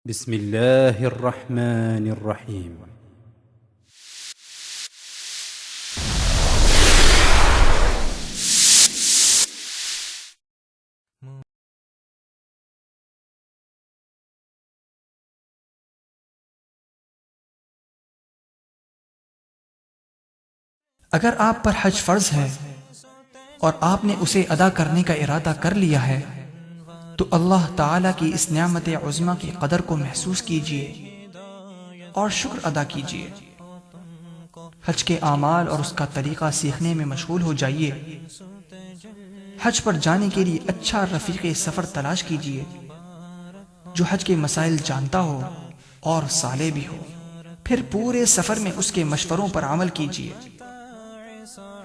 بسم الله الرحمن الرحيم. اگر آپ پر حج فرض ہے اور آپ نے اسے ادا کرنے کا ارادہ کر لیا ہے تو اللہ تعالیٰ کی اس نعمت عظمیٰ کی قدر کو محسوس کیجئے اور شکر ادا کیجئے۔ حج کے اعمال اور اس کا طریقہ سیکھنے میں مشغول ہو جائیے۔ حج پر جانے کے لیے اچھا رفیق سفر تلاش کیجئے جو حج کے مسائل جانتا ہو اور صالح بھی ہو، پھر پورے سفر میں اس کے مشوروں پر عمل کیجئے۔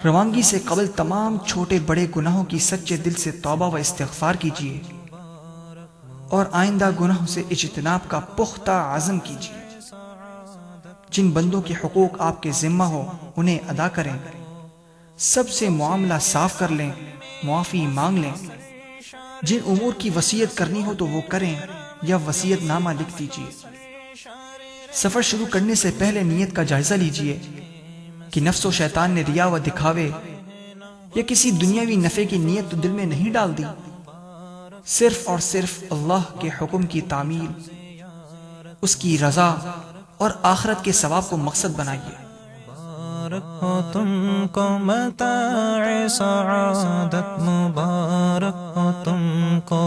روانگی سے قبل تمام چھوٹے بڑے گناہوں کی سچے دل سے توبہ و استغفار کیجئے اور آئندہ گناہوں سے اجتناب کا پختہ عزم کیجئے۔ جن بندوں کے حقوق آپ کے ذمہ ہو انہیں ادا کریں، سب سے معاملہ صاف کر لیں، معافی مانگ لیں۔ جن امور کی وصیت کرنی ہو تو وہ کریں یا وصیت نامہ لکھ دیجئے۔ سفر شروع کرنے سے پہلے نیت کا جائزہ لیجئے کہ نفس و شیطان نے ریا و دکھاوے یا کسی دنیاوی نفع کی نیت تو دل میں نہیں ڈال دی، صرف اور صرف اللہ کے حکم کی تعمیل، اس کی رضا اور آخرت کے ثواب کو مقصد بنائیے۔ مبارک ہو تم کو متاع سعادت، مبارک ہو تم کو۔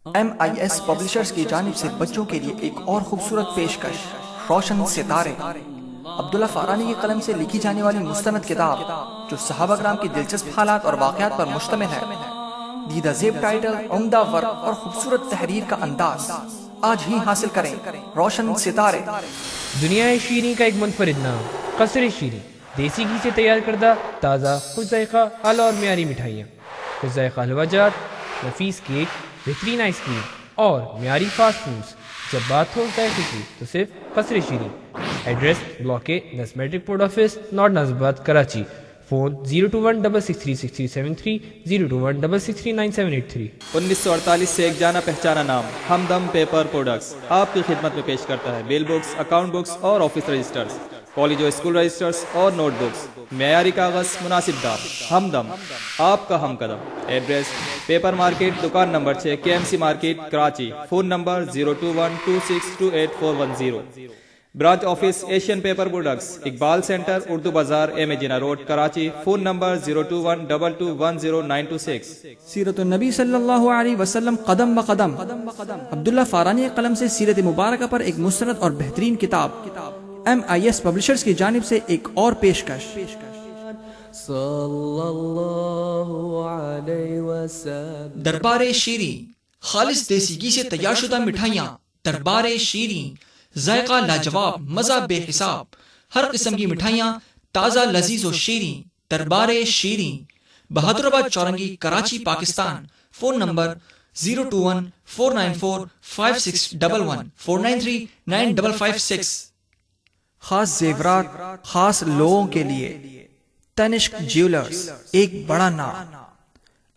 MIS پبلشرز کی جانب سے بچوں کے لیے ایک اور خوبصورت پیشکش، روشن ستارے، عبداللہ فارانی کی قلم سے لکھی جانے والی مستند کتاب جو صحابہ کرام کی دلچسپ حالات اور واقعات پر مشتمل ہے۔ دیدہ زیب ٹائٹل، عمدہ ورق اور خوبصورت تحریر کا انداز آج ہی حاصل کریں۔ روشن ستارے۔ دنیا شیریں کا ایک منفرد نام، قصر شیریں، دیسی گھی سے تیار کردہ تازہ خوش ذائقہ اعلیٰ اور معیاری مٹھائیاں، خوش ذائقہ حلوہ جات، نفیس کیک، بہترین آئس کریم اور معیاری فاسٹ فوڈز۔ جب بات ہو ذائقے کی تو صرف Qasr Shireen. Address block A 10 میٹرک پوسٹ آفس، نارتھ نازباد، کراچی۔ فون 02166363373، 02166398783۔ 1948 سے ایک جانا پہچانا نام ہمدم پیپر پروڈکٹس آپ کی خدمت میں پیش کرتا ہے بل بکس، اکاؤنٹ بکس اور آفس رجسٹرز، کالج و اسکول رجسٹرز اور نوٹ بکس، معیاری کاغذ، مناسب دام۔ ہمدم، آپ کا ہم قدم۔ ایڈریس پیپر مارکیٹ، دکان نمبر 6، KMC market, Karachi. Phone number 02126288410۔ Branch office Asian paper products, Iqbal centre, Urdu Bazaar, M A Jinnah road, Karachi. Phone number 02122100926۔ سیرت النبی صلی اللہ علیہ وسلم قدم بقدم، عبداللہ فارانی کی قلم سے سیرت مبارکہ پر ایک مستند اور بہترین کتاب، MIS پبلشرز کی جانب سے ایک اور پیشکش۔ صلی اللہ علیہ وسلم۔ دربار شیریں، خالص دیسی گھی سے تیار شدہ مٹھائیاں۔ دربار شیریں، ذائقہ لاجواب، مزہ بے حساب، ہر قسم کی مٹھائیاں تازہ، لذیذ و شیریں۔ دربار Shireen, Bahadurabad Chowrangi, Karachi, Pakistan. Phone number 02149456111، 49395556۔ خاص زیورات خاص لوگوں کے لیے، تنشک جیولرز، ایک بڑا نام،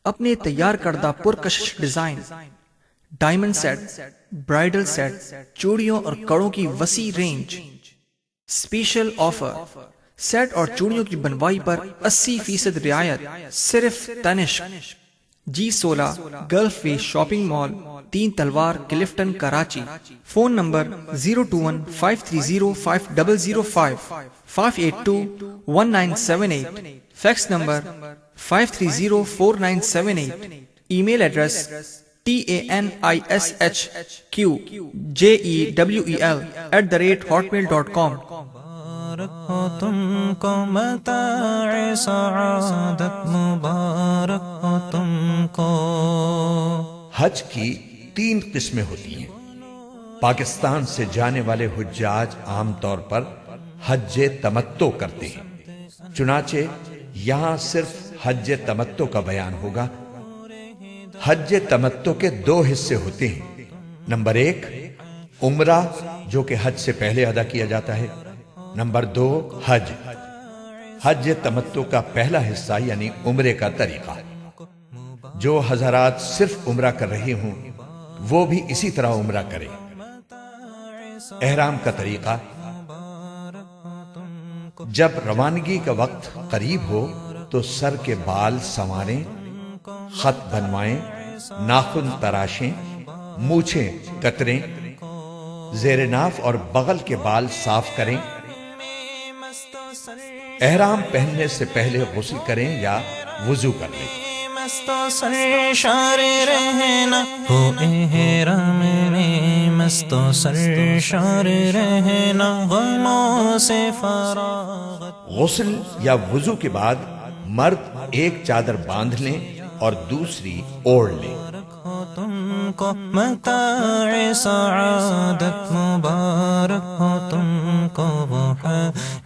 اپنے تیار کردہ پرکشش design, diamond set, bridal set, چوڑیوں اور کڑوں کی وسیع رینج۔ اسپیشل آفر، سیٹ اور چوڑیوں کی بنوائی پر 80% رعایت، صرف تنشک، G16 گلف وے shopping mall, 3 Talwar, Clifton, Karachi. Phone number 021530505، 5821978، fax number 5304978۔ Email address tanishqjewel@hotmail.com۔ مبارک ہو تم کو متاع سعادت، مبارک ہو تم کو۔ حج کی 3 قسمیں ہوتی ہیں۔ پاکستان سے جانے والے حجاج عام طور پر حج تمتع کرتے ہیں، چنانچہ یہاں صرف حج تمتع کا بیان ہوگا حج تمتع کے دو حصے ہوتے ہیں۔ نمبر 1 عمرہ، جو کہ حج سے پہلے ادا کیا جاتا ہے۔ نمبر 2 حج۔ حج تمتع کا پہلا حصہ یعنی عمرے کا طریقہ۔ جو حضرات صرف عمرہ کر رہے ہوں وہ بھی اسی طرح عمرہ کریں۔ احرام کا طریقہ: جب روانگی کا وقت قریب ہو تو سر کے بال سنواریں، خط بنوائیں، ناخن تراشیں، مونچھیں کتریں، زیر ناف اور بغل کے بال صاف کریں۔ احرام پہننے سے پہلے غسل کریں یا وضو کر لیں۔ مستو سرشار رہنا ہو احرام میں، مستو سرشار رہنا غموں سے فراغت۔ غسل یا وضو کے بعد مرد ایک چادر باندھ لیں اور دوسری اوڑھ لیں۔ ہو تم کو متاع سعادت، مبارک ہو تم کو وہ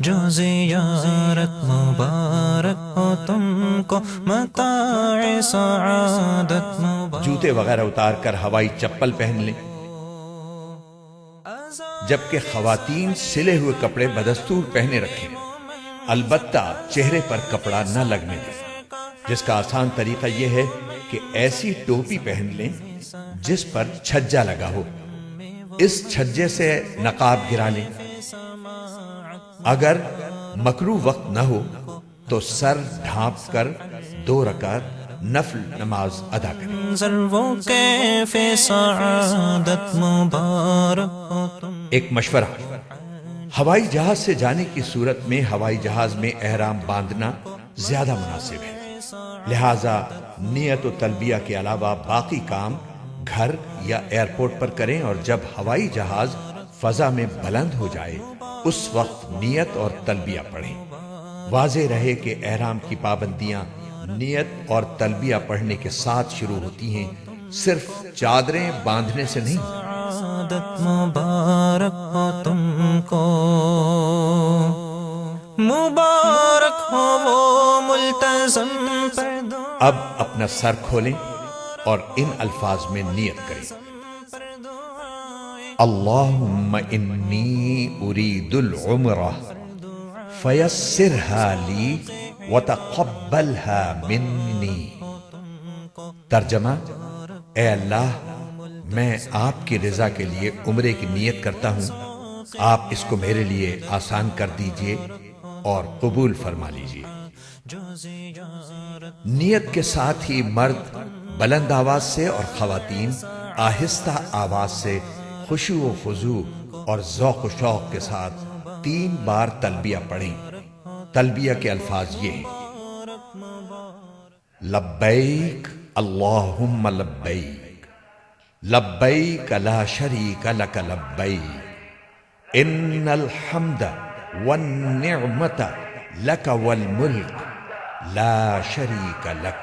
جو زیارت، مبارک ہو تم کو متاع سعادت، مبارک۔ جوتے وغیرہ اتار کر ہوائی چپل پہن لیں، جبکہ خواتین سلے ہوئے کپڑے بدستور پہنے رکھیں، البتہ چہرے پر کپڑا نہ لگنے دیں۔ جس کا آسان طریقہ یہ ہے کہ ایسی ٹوپی پہن لیں جس پر چھجا لگا ہو، اس چھجے سے نقاب گرا لیں۔ اگر مکروہ وقت نہ ہو تو سر ڈھانپ کر 2 رکعت نفل نماز ادا کریں۔ ضرو کیف سعادت، مبارک ہو تم۔ ایک مشورہ: ہوائی جہاز سے جانے کی صورت میں ہوائی جہاز میں احرام باندھنا زیادہ مناسب ہے، لہذا نیت و تلبیہ کے علاوہ باقی کام گھر یا ایئرپورٹ پر کریں، اور جب ہوائی جہاز فضا میں بلند ہو جائے اس وقت نیت اور تلبیہ پڑھیں۔ واضح رہے کہ احرام کی پابندیاں نیت اور تلبیہ پڑھنے کے ساتھ شروع ہوتی ہیں، صرف چادریں باندھنے سے نہیں۔ سعادت مبارک ہو تم کو، مبارک ہو وہ ملتزم پردوں۔ اب اپنا سر کھولیں اور ان الفاظ میں نیت کریں: اللہم انی ارید العمرہ فیسرها لی وتقبلها منی۔ ترجمہ: اے اللہ، میں آپ کی رضا کے لیے عمرے کی نیت کرتا ہوں، آپ اس کو میرے لیے آسان کر دیجئے اور قبول فرما لیجئے۔ نیت کے ساتھ ہی مرد بلند آواز سے اور خواتین آہستہ آواز سے خشوع و خضوع اور ذوق و شوق کے ساتھ 3 بار تلبیہ پڑھیں۔ تلبیہ کے الفاظ یہ ہیں: لبیک اللہم لبیک، لبیک لا شریک لک لبیک، ان الحمد والنعمت لک والملک لا شریک لک۔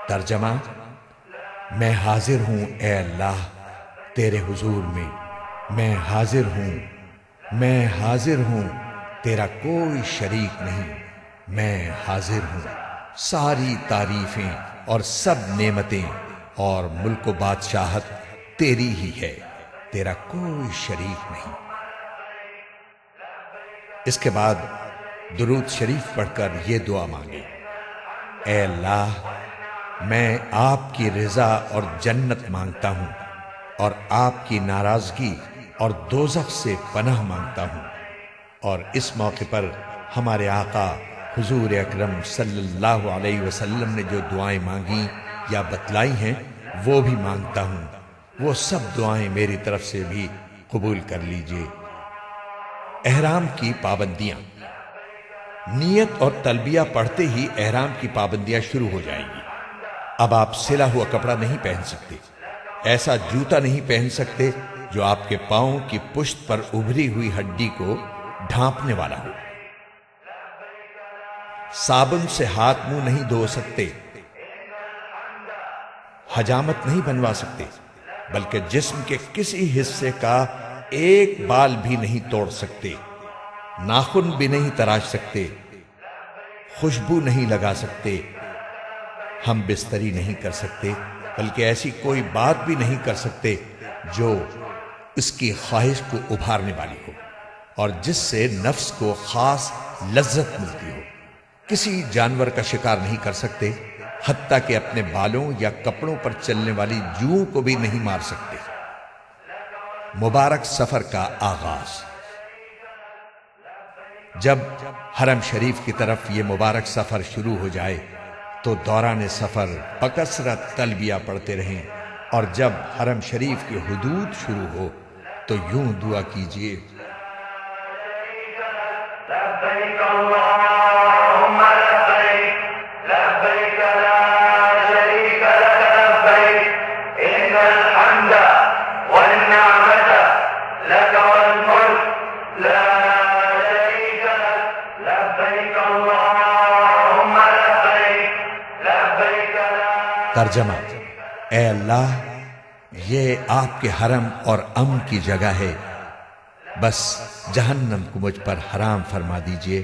ترجمہ: میں حاضر ہوں اے اللہ تیرے حضور میں حاضر ہوں، تیرا کوئی شریک نہیں، میں حاضر ہوں، ساری تعریفیں اور سب نعمتیں اور ملک و بادشاہت تیری ہی ہے، تیرا کوئی شریک نہیں۔ اس کے بعد درود شریف پڑھ کر یہ دعا مانگے: اے اللہ، میں آپ کی رضا اور جنت مانگتا ہوں اور آپ کی ناراضگی اور دوزخ سے پناہ مانگتا ہوں، اور اس موقع پر ہمارے آقا حضور اکرم صلی اللہ علیہ وسلم نے جو دعائیں مانگی یا بتلائی ہیں وہ بھی مانگتا ہوں، وہ سب دعائیں میری طرف سے بھی قبول کر لیجئے۔ احرام کی پابندیاں: نیت اور تلبیہ پڑھتے ہی احرام کی پابندیاں شروع ہو جائیں گی۔ اب آپ سلا ہوا کپڑا نہیں پہن سکتے، ایسا جوتا نہیں پہن سکتے جو آپ کے پاؤں کی پشت پر ابھری ہوئی ہڈی کو ڈھانپنے والا ہو۔ صابن سے ہاتھ منہ نہیں دھو سکتے، حجامت نہیں بنوا سکتے، بلکہ جسم کے کسی حصے کا ایک بال بھی نہیں توڑ سکتے، ناخن بھی نہیں تراش سکتے، خوشبو نہیں لگا سکتے، ہم بستری نہیں کر سکتے، بلکہ ایسی کوئی بات بھی نہیں کر سکتے جو اس کی خواہش کو ابھارنے والی ہو اور جس سے نفس کو خاص لذت ملتی ہو۔ کسی جانور کا شکار نہیں کر سکتے، حتیٰ کہ اپنے بالوں یا کپڑوں پر چلنے والی جوؤں کو بھی نہیں مار سکتے۔ مبارک سفر کا آغاز۔ جب حرم شریف کی طرف یہ مبارک سفر شروع ہو جائے تو دوران سفر بکثرت تلبیہ پڑھتے رہیں، اور جب حرم شریف کی حدود شروع ہو تو یوں دعا کیجیے: لبیک اللہم لبیک لبیک لا شریک لک لبیک ان الحمد والنعمت لک والملک لا شریک لک لبیک اللہم لبیک لبیک لا۔ ترجمہ: اے اللہ، یہ آپ کے حرم اور امن کی جگہ ہے، بس جہنم کو مجھ پر حرام فرما دیجئے،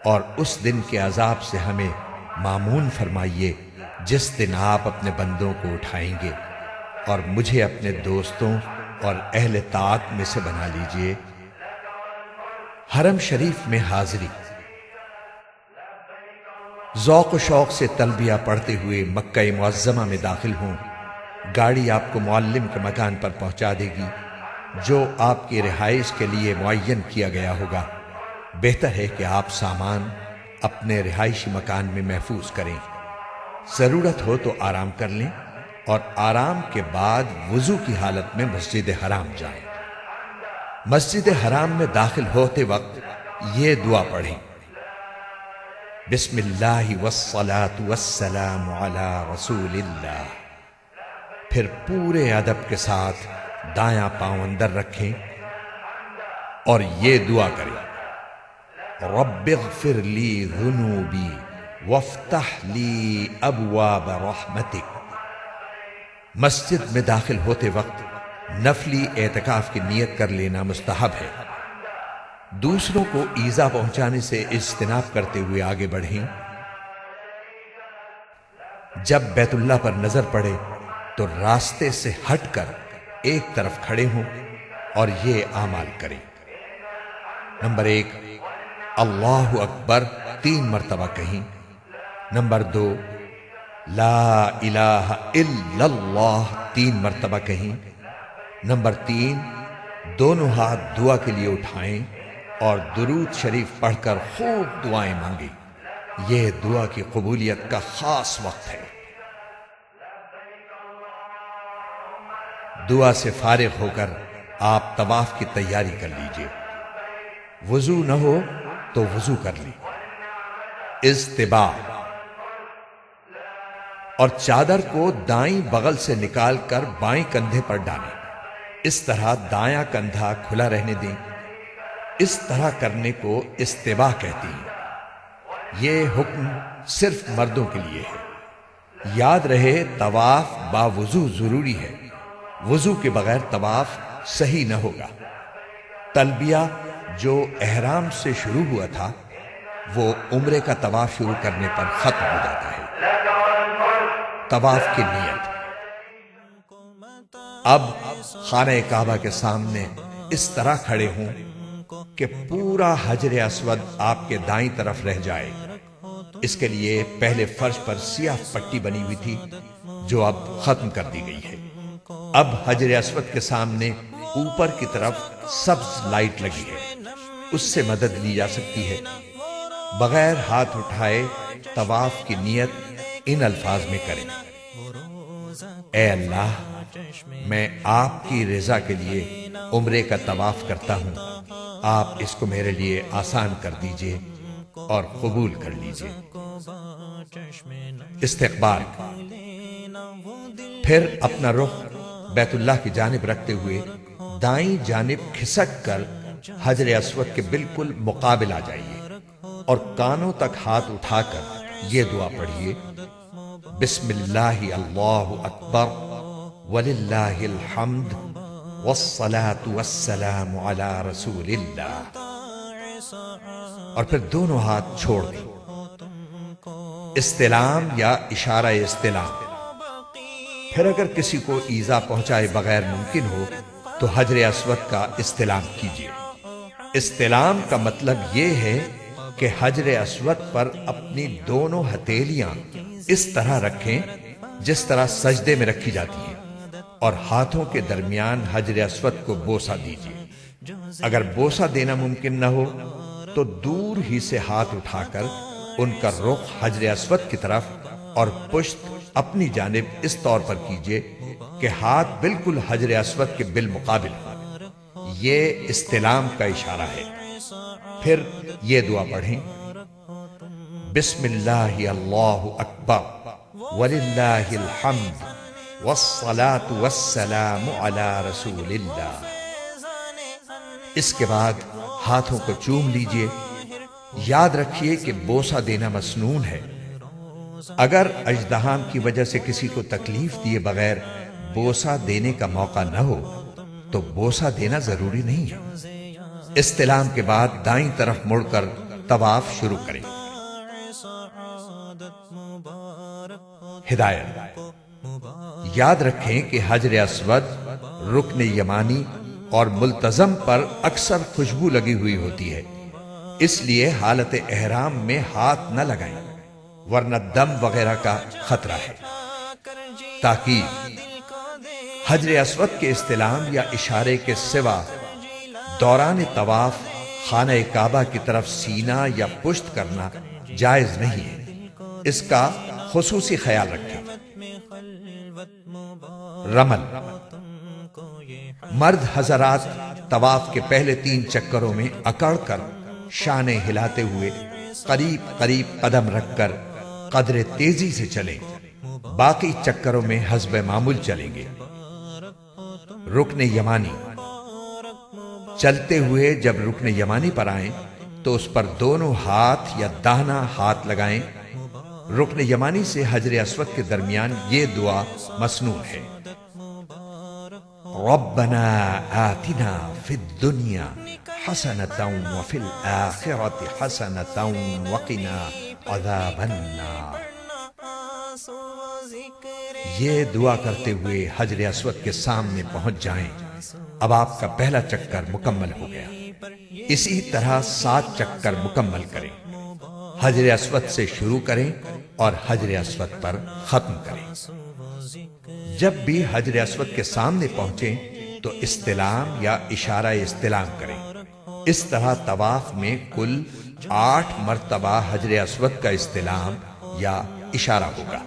اور اس دن کے عذاب سے ہمیں مامون فرمائیے جس دن آپ اپنے بندوں کو اٹھائیں گے، اور مجھے اپنے دوستوں اور اہل طاعت میں سے بنا لیجئے۔ حرم شریف میں حاضری۔ ذوق و شوق سے تلبیہ پڑھتے ہوئے مکہ معظمہ میں داخل ہوں۔ گاڑی آپ کو معلم کے مکان پر پہنچا دے گی جو آپ کی رہائش کے لیے معین کیا گیا ہوگا۔ بہتر ہے کہ آپ سامان اپنے رہائشی مکان میں محفوظ کریں۔ ضرورت ہو تو آرام کر لیں، اور آرام کے بعد وضو کی حالت میں مسجد حرام جائیں۔ مسجد حرام میں داخل ہوتے وقت یہ دعا پڑھیں: بسم اللہ والصلاة والسلام علی رسول اللہ۔ پھر پورے ادب کے ساتھ دایاں پاؤں اندر رکھیں اور یہ دعا کریں: رب اغفر لی ذنوبی وافتح لی ابواب رحمتک۔ مسجد میں داخل ہوتے وقت نفلی اعتکاف کی نیت کر لینا مستحب ہے۔ دوسروں کو ایذا پہنچانے سے اجتناب کرتے ہوئے آگے بڑھیں۔ جب بیت اللہ پر نظر پڑے تو راستے سے ہٹ کر ایک طرف کھڑے ہوں اور یہ اعمال کریں: نمبر 1، اللہ اکبر 3 مرتبہ کہیں۔ نمبر 2، لا الہ الا اللہ 3 مرتبہ کہیں۔ نمبر 3، دونوں ہاتھ دعا کے لیے اٹھائیں اور درود شریف پڑھ کر خوب دعائیں مانگیں۔ یہ دعا کی قبولیت کا خاص وقت ہے۔ دعا سے فارغ ہو کر آپ طواف کی تیاری کر لیجئے۔ وضو نہ ہو تو وضو کر لیں۔ اضطباع، اور چادر کو دائیں بغل سے نکال کر بائیں کندھے پر ڈالیں۔ اس طرح دایاں کندھا کھلا رہنے دیں۔ اس طرح کرنے کو اضطباع کہتی ہیں۔ یہ حکم صرف مردوں کے لیے ہے۔ یاد رہے طواف باوضو ضروری ہے، وضو کے بغیر طواف صحیح نہ ہوگا۔ تلبیہ جو احرام سے شروع ہوا تھا وہ عمرے کا طواف شروع کرنے پر ختم ہو جاتا ہے۔ طواف کی نیت۔ اب خانہ کعبہ کے سامنے اس طرح کھڑے ہوں کہ پورا حجر اسود آپ کے دائیں طرف رہ جائے۔ اس کے لیے پہلے فرش پر سیاہ پٹی بنی ہوئی تھی جو اب ختم کر دی گئی ہے۔ اب حجر اسود کے سامنے اوپر کی طرف سبز لائٹ لگی ہے، اس سے مدد لی جا سکتی ہے۔ بغیر ہاتھ اٹھائے طواف کی نیت ان الفاظ میں کریں: اے اللہ، میں آپ کی رضا کے لیے عمرے کا طواف کرتا ہوں، آپ اس کو میرے لیے آسان کر دیجئے اور قبول کر لیجئے۔ استقبال، پھر اپنا رخ بیت اللہ کی جانب رکھتے ہوئے دائیں جانب کھسک کر حجر اسود کے بالکل مقابل آ جائیے اور کانوں تک ہاتھ اٹھا کر یہ دعا پڑھیے: بسم اللہ اللہ اکبر وللہ الحمد والصلاة والسلام علی رسول اللہ، اور پھر دونوں ہاتھ چھوڑ دیں۔ استلام یا اشارہ استلام۔ پھر اگر کسی کو ایذا پہنچائے بغیر ممکن ہو تو حجر اسود کا استلام کیجیے۔ استلام کا مطلب یہ ہے کہ حجر اسود پر اپنی دونوں ہتھیلیاں اس طرح رکھیں جس طرح سجدے میں رکھی جاتی ہیں، اور ہاتھوں کے درمیان حجر اسود کو بوسہ دیجیے۔ اگر بوسہ دینا ممکن نہ ہو تو دور ہی سے ہاتھ اٹھا کر ان کا رخ حجر اسود کی طرف اور پشت اپنی جانب اس طور پر کیجیے کہ ہاتھ بالکل حجر اسود کے بالمقابل ہو۔ یہ استلام کا اشارہ ہے۔ پھر یہ دعا پڑھیں: بسم اللہ اللہ اکبر وللہ الحمد والصلاة والسلام علی رسول اللہ۔ اس کے بعد ہاتھوں کو چوم لیجئے۔ یاد رکھیے کہ بوسہ دینا مسنون ہے۔ اگر اژدہام کی وجہ سے کسی کو تکلیف دیے بغیر بوسہ دینے کا موقع نہ ہو تو بوسہ دینا ضروری نہیں ہے۔ استلام کے بعد دائیں طرف مڑ کر طواف شروع کریں۔ ہدایت: یاد رکھیں کہ حجر اسود، رکن یمانی اور ملتزم پر اکثر خوشبو لگی ہوئی ہوتی ہے، اس لیے حالت احرام میں ہاتھ نہ لگائیں ورنہ دم وغیرہ کا خطرہ ہے۔ تاکید: حجر اسود کے استلام یا اشارے کے سوا دوران طواف خانہ کعبہ کی طرف سینہ یا پشت کرنا جائز نہیں ہے، اس کا خصوصی خیال رکھیں۔ رمل: مرد حضرات طواف کے پہلے 3 چکروں میں اکڑ کر شانے ہلاتے ہوئے قریب قریب قدم رکھ کر قدر تیزی سے چلیں، باقی چکروں میں حسب معمول چلیں گے۔ رکن یمانی: چلتے ہوئے جب رکن یمانی پر آئیں تو اس پر دونوں ہاتھ یا داہنا ہاتھ لگائیں۔ رکن یمانی سے حجر اسود کے درمیان یہ دعا مسنون ہے: ربنا آتنا فی الدنیا حسنۃ وفی الآخرۃ حسنۃ وقنا عذاب النار۔ یہ دعا کرتے ہوئے حجر اسود کے سامنے پہنچ جائیں۔ اب آپ کا پہلا چکر مکمل ہو گیا۔ اسی طرح 7 چکر مکمل کریں۔ حجر اسود سے شروع کریں اور حجر اسود پر ختم کریں۔ جب بھی حجر اسود کے سامنے پہنچیں تو استلام یا اشارہ استلام کریں۔ اس طرح طواف میں کل 8 مرتبہ حجر اسود کا استلام یا اشارہ ہوگا۔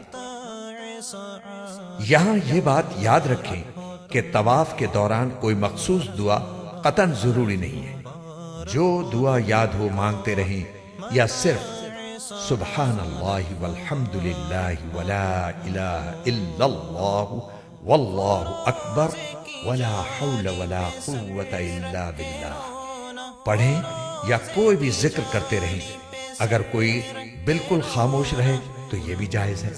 یہاں یہ بات یاد رکھیں کہ طواف کے دوران کوئی مخصوص دعا قطعاً ضروری نہیں ہے۔ جو دعا یاد ہو مانگتے رہیں یا صرف سبحان اللہ والحمد للہ ولا الہ الا اللہ واللہ اکبر ولا حول ولا قوت الا باللہ پڑھیں یا کوئی بھی ذکر کرتے رہیں۔ اگر کوئی بالکل خاموش رہے تو یہ بھی جائز ہے۔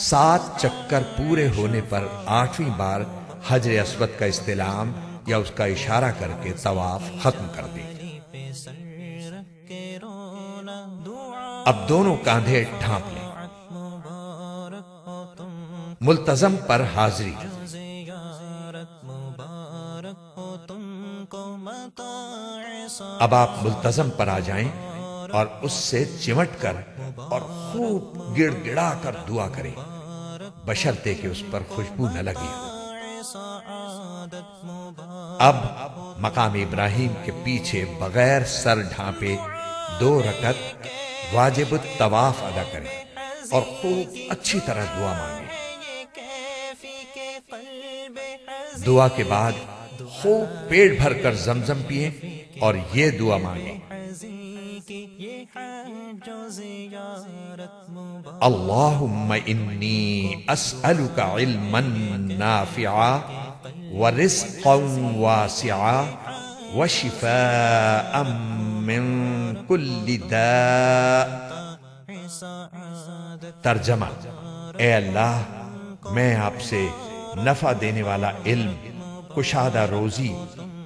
7 چکر پورے ہونے پر 8ویں بار حجر اسود کا استلام یا اس کا اشارہ کر کے طواف ختم کر دیں۔ اب دونوں کاندھے ڈھانپ لیں۔ ملتزم پر حاضری: اب آپ ملتزم پر آ جائیں اور اس سے چمٹ کر اور خوب گڑ گڑا کر دعا کریں، بشرطے کہ اس پر خوشبو نہ لگی ہو۔ اب مقام ابراہیم کے پیچھے بغیر سر ڈھانپے 2 رکعت واجب الطواف ادا کریں اور خوب اچھی طرح دعا مانگیں۔ دعا کے بعد خوب پیٹ بھر کر زمزم پئیں اور یہ دعا مانگیں: اللہم انی اسألک علما نافعا ورزقا واسعا وشفاء من کل داء۔ ترجمہ: اے اللہ، میں آپ سے نفع دینے والا علم، کشادہ روزی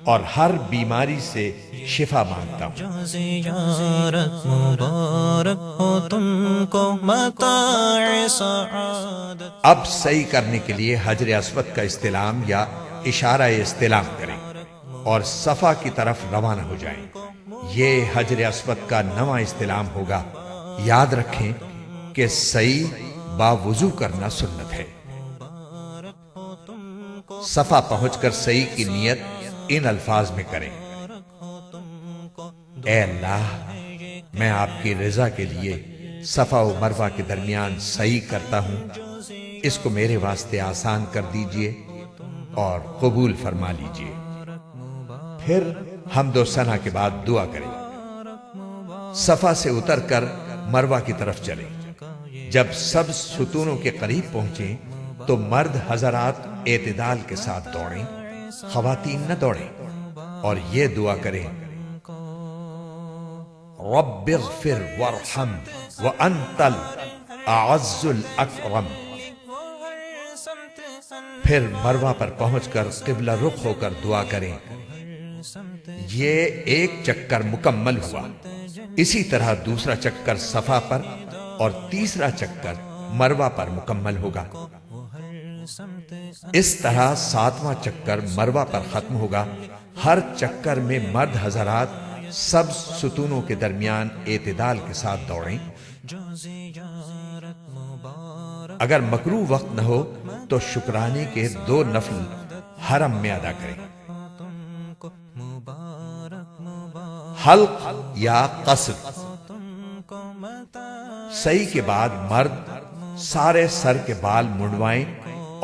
اور ہر بیماری سے شفا مانگتا ہوں۔ زیارت مبارک ہو تم کو متاع سعادت۔ اب صحیح کرنے کے لیے حجر اسود کا استلام یا اشارہ استلام کریں اور صفا کی طرف روانہ ہو جائیں۔ یہ حجر اسود کا نواں استلام ہوگا۔ یاد رکھیں کہ صحیح باوضو کرنا سنت ہے۔ صفا پہنچ کر صحیح کی نیت ان الفاظ میں کریں: اے اللہ، میں آپ کی رضا کے لیے صفا و مروہ کے درمیان صحیح کرتا ہوں، اس کو میرے واسطے آسان کر دیجئے اور قبول فرما لیجئے۔ پھر حمد و ثنا کے بعد دعا کریں۔ صفا سے اتر کر مروہ کی طرف چلیں۔ جب سب ستونوں کے قریب پہنچیں تو مرد حضرات اعتدال کے ساتھ دوڑیں، خواتین نہ دوڑیں، اور یہ دعا کریں: رب اغفر وارحم وانت الاعز الاکرم۔ پھر مروہ پر پہنچ کر قبلہ رخ ہو کر دعا کریں۔ یہ ایک چکر مکمل ہوا۔ اسی طرح دوسرا چکر صفا پر اور تیسرا چکر مروہ پر مکمل ہوگا۔ اس طرح 7واں چکر مروہ پر ختم ہوگا۔ ہر چکر میں مرد حضرات سب ستونوں کے درمیان اعتدال کے ساتھ دوڑیں۔ اگر مکروہ وقت نہ ہو تو شکرانے کے 2 نفل حرم میں ادا کریں۔ حلق یا قصر: صحیح کے بعد مرد سارے سر کے بال منڈوائیں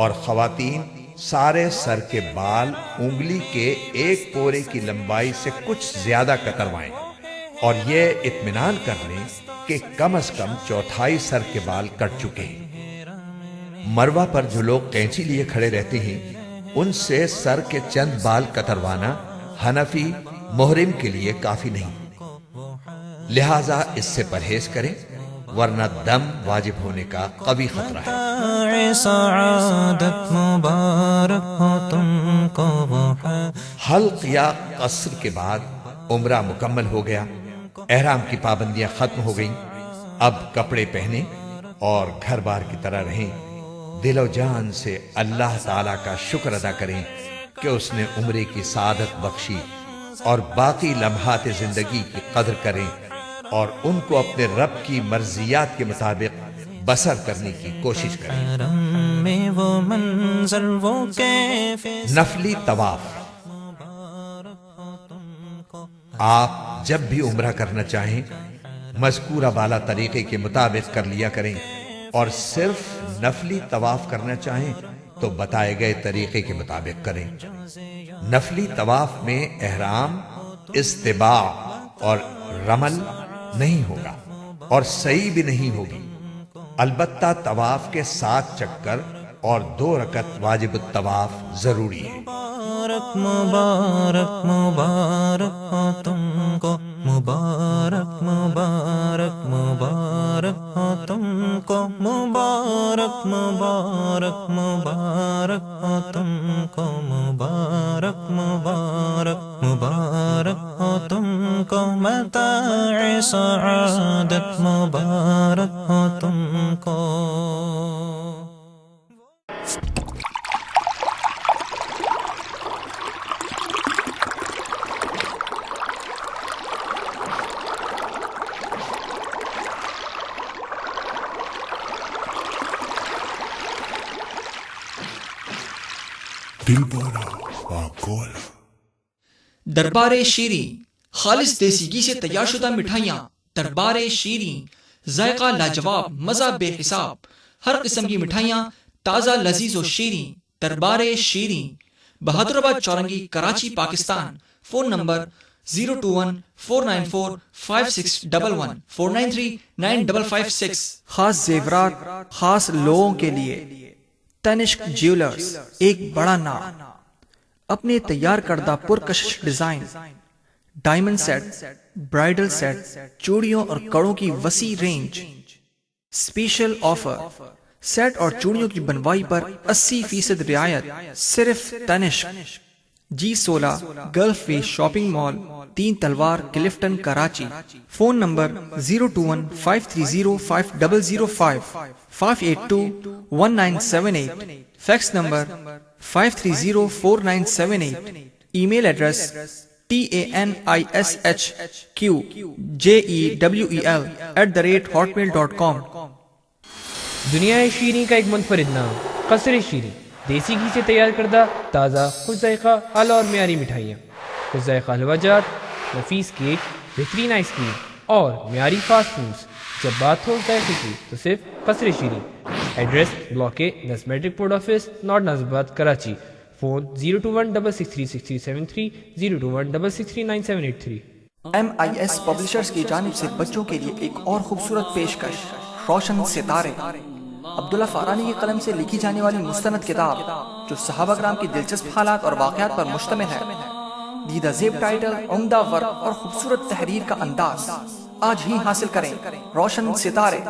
اور خواتین سارے سر کے بال انگلی کے ایک پورے کی لمبائی سے کچھ زیادہ کتروائیں اور یہ اطمینان کر لیں کہ کم از کم 1/4 سر کے بال کٹ چکے ہیں۔ مروہ پر جو لوگ کینچی لیے کھڑے رہتے ہیں ان سے سر کے چند بال کتروانا حنفی محرم کے لیے کافی نہیں، لہذا اس سے پرہیز کریں ورنہ دم واجب ہونے کا قوی خطرہ ہے۔ سعادت مبارک ہو تم کو وہ ہے۔ حلق یا قصر کے بعد عمرہ مکمل ہو گیا، احرام کی پابندیاں ختم ہو گئیں۔ اب کپڑے پہنیں اور گھر بار کی طرح رہیں۔ دل و جان سے اللہ تعالیٰ کا شکر ادا کریں کہ اس نے عمرے کی سعادت بخشی، اور باقی لمحات زندگی کی قدر کریں اور ان کو اپنے رب کی مرضیات کے مطابق بسر کرنے کی کوشش کریں۔ میں وہ منظر وہ کیف نفلی طواف: آپ جب بھی عمرہ کرنا چاہیں مذکورہ بالا طریقے کے مطابق کر لیا کریں، اور صرف نفلی طواف کرنا چاہیں تو بتائے گئے طریقے کے مطابق کریں۔ نفلی طواف میں احرام، استباع اور رمل نہیں ہوگا اور صحیح بھی نہیں ہوگی، البتہ طواف کے 7 چکر اور 2 رکعت واجب الطواف ضروری ہے۔ مبارک مبارک مبارک ہو تم کو، مبارک مبارک مبارک ہو تم کو، مبارک مبارک مبارک ہو تم کو، مبارک مبارک مبارک ہو تم کو، متاع سعادت مبارک ہو تم کو۔ دربار شیریں خالص دیسی گھی سے تیار شدہ مٹھائیاں۔ دربار شیریں، ذائقہ لاجواب، مزہ بے حساب، ہر قسم کی مٹھائیاں تازہ لذیذ و شیریں۔ دربار Shireen, Bahadurabad Chowrangi, Karachi, Pakistan. Phone number 021-494-5611 493-9556۔ خاص زیورات خاص لوگوں کے لیے تنشک جیولرز، ایک بڑا نام، اپنے تیار کردہ پرکشش design, diamond set, bridal set, چوڑیوں اور کڑوں کی وسیع رینج۔ اسپیشل آفر، سیٹ اور چوڑیوں کی بنوائی پر 80% رعایت، صرف تنشک۔ G16 گلف وے shopping mall, 3 Talwar, Clifton, Karachi. Phone number 021530505 5821978۔ Fax number 5304978۔ Email address tanishqjewel@hotmail.com۔ دنیا شیریں کا ایک منفرد نام، قصر شیریں، دیسی گھی سے تیار کردہ تازہ خوش ذائقہ اعلیٰ اور معیاری مٹھائیاں، خوش ذائقہ حلوہ جات، نفیس کیک، بہترین آئس کریم اور معیاری فاسٹ فوڈز۔ جب بات ہو ذائقے کی تو صرف Qasr Shireen. Address block A 10 میٹرک پوسٹ آفس، نارتھ ناظر آباد، کراچی۔ فون 02166363373 02166398783۔ MIS پبلشرز کی جانب سے بچوں کے لیے ایک اور خوبصورت پیشکش، روشن ستارے۔ عبداللہ فارانی کی قلم سے لکھی جانے والی مستند کتاب جو صحابہ کرام کی دلچسپ حالات اور واقعات پر مشتمل ہے۔ دیدہ زیب ٹائٹل، عمدہ ورق اور خوبصورت تحریر کا انداز آج ہی حاصل کریں۔ روشن ستارے۔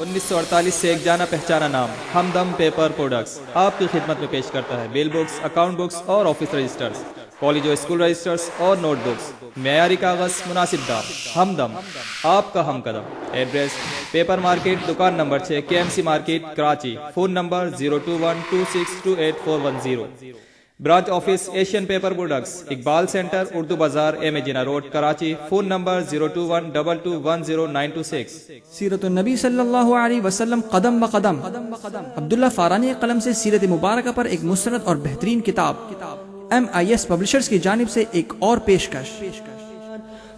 1948 سے ایک جانا پہچانا نام ہمدم پیپر پروڈکٹس آپ کی خدمت میں پیش کرتا ہے بیل بکس، اکاؤنٹ بکس اور آفس رجسٹرز، کالج و اسکول رجسٹرز اور نوٹ بکس، معیاری کاغذ، مناسب دام۔ ہمدم، آپ کا ہم قدم۔ ایڈریس پیپر مارکیٹ، دکان نمبر 6، KMC market, Karachi. Phone number 02126288410۔ Branch office Asian paper products, Iqbal centre, Urdu Bazaar, M A Jinnah road, Karachi. Phone number 02122100926۔ سیرت النبی صلی اللہ علیہ وسلم قدم بقدم۔ عبداللہ فارانی قلم سے سیرت مبارکہ پر ایک مستند اور بہترین کتاب۔ MIS پبلشرز کی جانب سے ایک اور پیشکش۔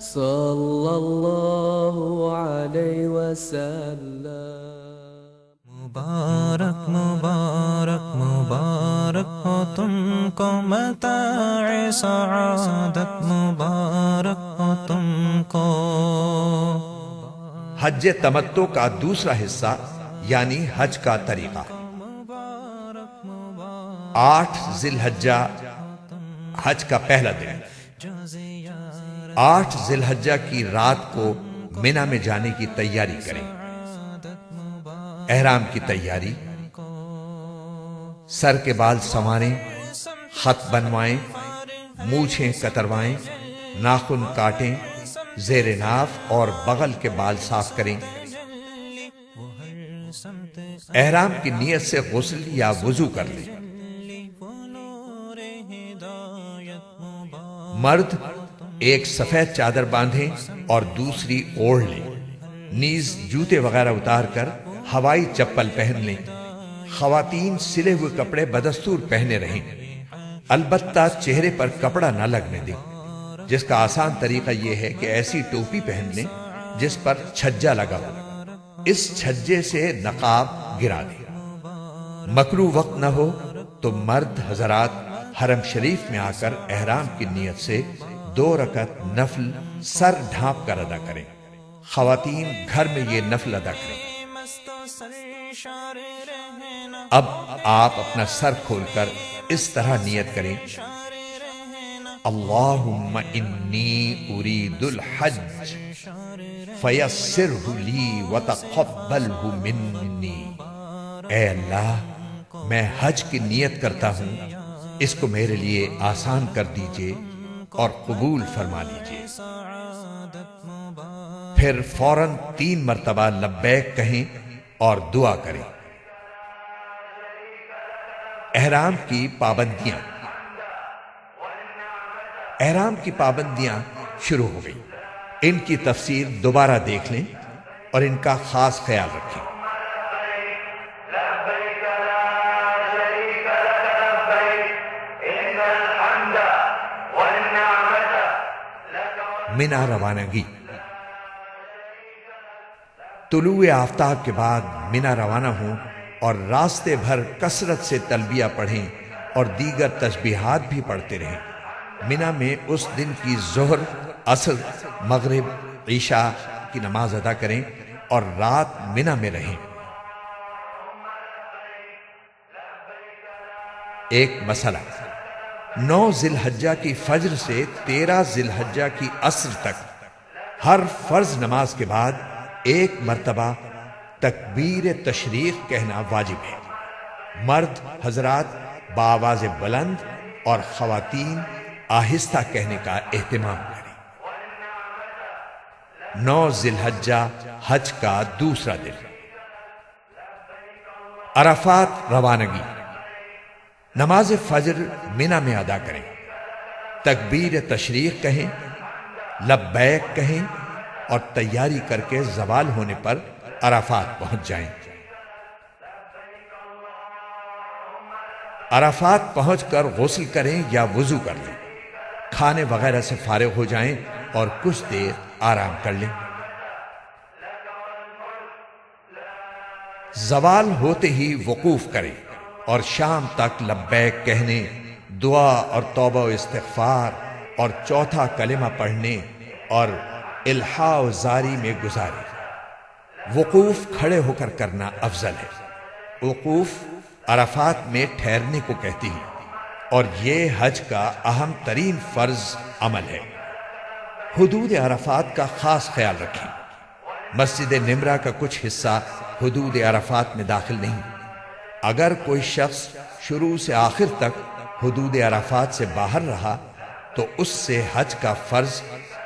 صلی اللہ علیہ وسلم۔ مبارک مبارک مبارک ہو تم کو متاع سعادت، مبارک ہو تم کو۔ حج تمتع کا دوسرا حصہ یعنی حج کا طریقہ۔ 8 ذی الحجہ حج کا پہلا دن۔ 8 ذی الحجہ کی رات کو منی میں جانے کی تیاری کریں۔ احرام کی تیاری، سر کے بال سنواریں، خط بنوائیں، مونچھیں کتروائیں، ناخن کاٹیں، زیر ناف اور بغل کے بال صاف کریں۔ احرام کی نیت سے غسل یا وضو کر لیں۔ مرد ایک سفید چادر باندھیں اور دوسری اوڑھ لیں، نیز جوتے وغیرہ اتار کر ہوائی چپل پہن لیں۔ خواتین سلے ہوئے کپڑے بدستور پہنے رہیں، البتہ چہرے پر کپڑا نہ لگنے دیں، جس کا آسان طریقہ یہ ہے کہ ایسی ٹوپی پہن لیں جس پر چھجا لگا ہو، اس چھجے سے نقاب گرا دیں۔ مکروہ وقت نہ ہو تو مرد حضرات حرم شریف میں آ کر احرام کی نیت سے 2 رکعت نفل سر ڈھانپ کر ادا کریں۔ خواتین گھر میں یہ نفل ادا کریں۔ اب آپ اپنا سر کھول کر اس طرح نیت کریں: اللہم انی ارید الحج فیسرہ لی وتقبلہ منی۔ اے اللہ، میں حج کی نیت کرتا ہوں، اس کو میرے لیے آسان کر دیجئے اور قبول فرما لیجئے۔ پھر فوراً 3 مرتبہ لبیک کہیں اور دعا کریں۔ احرام کی پابندیاں۔ احرام کی پابندیاں شروع ہو گئی، ان کی تفسیر دوبارہ دیکھ لیں اور ان کا خاص خیال رکھیں۔ منی روانگی۔ طلوع آفتاب کے بعد منی روانہ ہوں اور راستے بھر کثرت سے تلبیہ پڑھیں اور دیگر تسبیحات بھی پڑھتے رہیں۔ منی میں اس دن کی ظہر، عصر، مغرب، عشاء کی نماز ادا کریں اور رات منی میں رہیں۔ ایک مسئلہ: 9 ذی الحجہ کی فجر سے 13 ذی الحجہ کی عصر تک ہر فرض نماز کے بعد 1 مرتبہ تکبیر تشریق کہنا واجب ہے۔ مرد حضرات بآواز بلند اور خواتین آہستہ کہنے کا اہتمام کریں۔ 9 ذی الحجہ حج کا دوسرا دن۔ عرفات روانگی۔ نماز فجر منی میں ادا کریں، تکبیر تشریق کہیں، لبیک کہیں اور تیاری کر کے زوال ہونے پر عرفات پہنچ جائیں۔ عرفات پہنچ کر غسل کریں یا وضو کر لیں، کھانے وغیرہ سے فارغ ہو جائیں اور کچھ دیر آرام کر لیں۔ زوال ہوتے ہی وقوف کریں اور شام تک لبیک کہنے، دعا اور توبہ و استغفار اور چوتھا کلمہ پڑھنے اور الحاء و زاری میں گزاریں۔ وقوف کھڑے ہو کر کرنا افضل ہے۔ وقوف عرفات میں ٹھہرنے کو کہتی ہے اور یہ حج کا اہم ترین فرض عمل ہے۔ حدود عرفات کا خاص خیال رکھیں۔ مسجد نمرہ کا کچھ حصہ حدود عرفات میں داخل نہیں۔ اگر کوئی شخص شروع سے آخر تک حدود عرفات سے باہر رہا تو اس سے حج کا فرض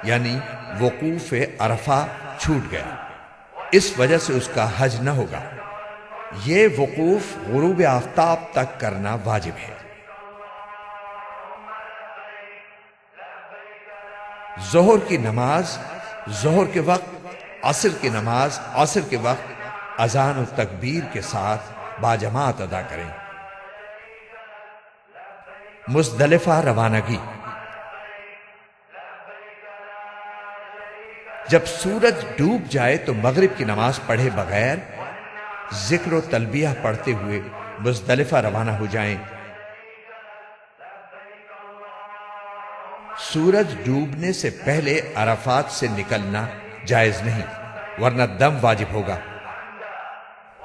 یعنی وقوف عرفہ چھوٹ گیا، اس وجہ سے اس کا حج نہ ہوگا۔ یہ وقوف غروب آفتاب تک کرنا واجب ہے۔ ظہر کی نماز ظہر کے وقت، عصر کی نماز عصر کے وقت اذان و تکبیر کے ساتھ باجماعت ادا کریں۔ مزدلفہ روانگی۔ جب سورج ڈوب جائے تو مغرب کی نماز پڑھے بغیر ذکر و تلبیہ پڑھتے ہوئے مزدلفہ روانہ ہو جائیں۔ سورج ڈوبنے سے پہلے عرفات سے نکلنا جائز نہیں، ورنہ دم واجب ہوگا۔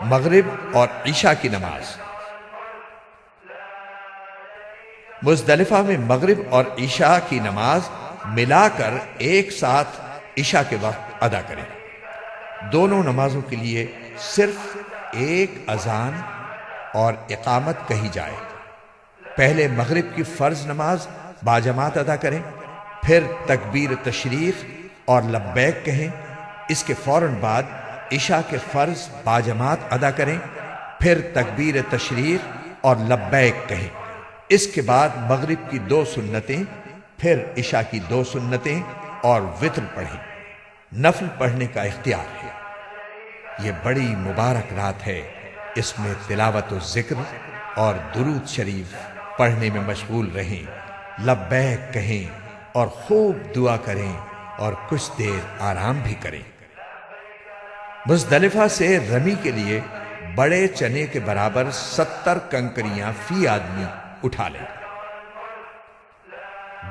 مغرب اور عشاء کی نماز۔ مزدلفہ میں مغرب اور عشاء کی نماز ملا کر ایک ساتھ عشاء کے وقت ادا کریں۔ دونوں نمازوں کے لیے صرف ایک اذان اور اقامت کہی جائے۔ پہلے مغرب کی فرض نماز باجماعت ادا کریں، پھر تکبیر تشریق اور لبیک کہیں، اس کے فوراً بعد عشاء کے فرض باجماعت ادا کریں، پھر تکبیر تشریق اور لبیک کہیں، اس کے بعد مغرب کی 2 سنتیں، پھر عشاء کی 2 سنتیں اور وتر پڑھیں۔ نفل پڑھنے کا اختیار ہے۔ یہ بڑی مبارک رات ہے، اس میں تلاوت و ذکر اور درود شریف پڑھنے میں مشغول رہیں، لبیک کہیں اور خوب دعا کریں اور کچھ دیر آرام بھی کریں۔ مزدلفہ سے رمی کے لیے بڑے چنے کے برابر 70 کنکریاں فی آدمی اٹھا لیں۔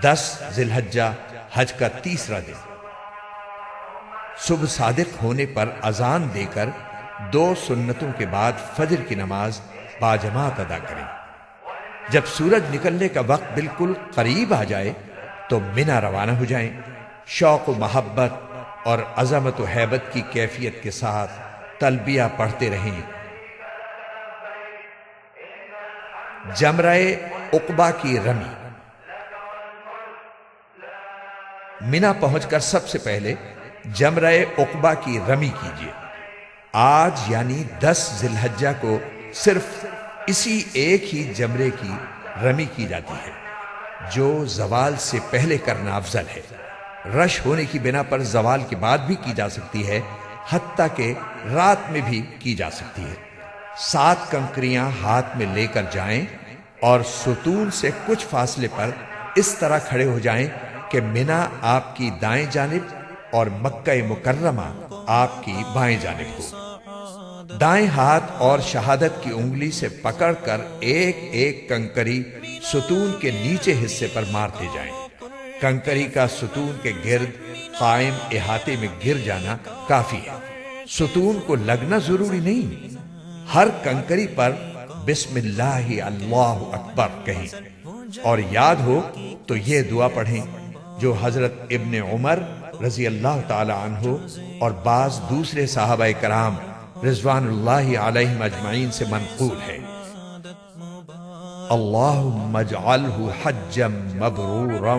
10 ذی الحجہ حج کا تیسرا دن۔ صبح صادق ہونے پر اذان دے کر 2 سنتوں کے بعد فجر کی نماز باجماعت ادا کریں۔ جب سورج نکلنے کا وقت بالکل قریب آ جائے تو منی روانہ ہو جائیں۔ شوق و محبت اور عظمت و ہیبت کی کیفیت کے ساتھ تلبیہ پڑھتے رہیں۔ جمرہ عقبہ کی رمی۔ منی پہنچ کر سب سے پہلے جمرہ عقبہ کی رمی کیجیے۔ آج یعنی 10 ذی الحجہ کو صرف اسی ایک ہی جمرے کی رمی کی جاتی ہے، جو زوال سے پہلے کرنا افضل ہے۔ رش ہونے کی بنا پر زوال کے بعد بھی کی جا سکتی ہے، حتیٰ کہ رات میں بھی کی جا سکتی ہے۔ 7 کنکریاں ہاتھ میں لے کر جائیں اور ستون سے کچھ فاصلے پر اس طرح کھڑے ہو جائیں کہ منی آپ کی دائیں جانب اور مکہ مکرمہ آپ کی بائیں جانب ہو۔ دائیں ہاتھ اور شہادت کی انگلی سے پکڑ کر ایک ایک کنکری ستون کے نیچے حصے پر مارتے جائیں۔ کنکری کا ستون کے گرد قائم احاطے میں گر جانا کافی ہے، ستون کو لگنا ضروری نہیں۔ ہر کنکری پر بسم اللہ اللہ اکبر کہیں اور یاد ہو تو یہ دعا پڑھیں جو حضرت ابن عمر رضی اللہ تعالی عنہ اور بعض دوسرے صحابہ کرام رضوان اللہ علیہم اجمعین سے منقول ہے۔ اللہم اجعلہ حجا مبرورا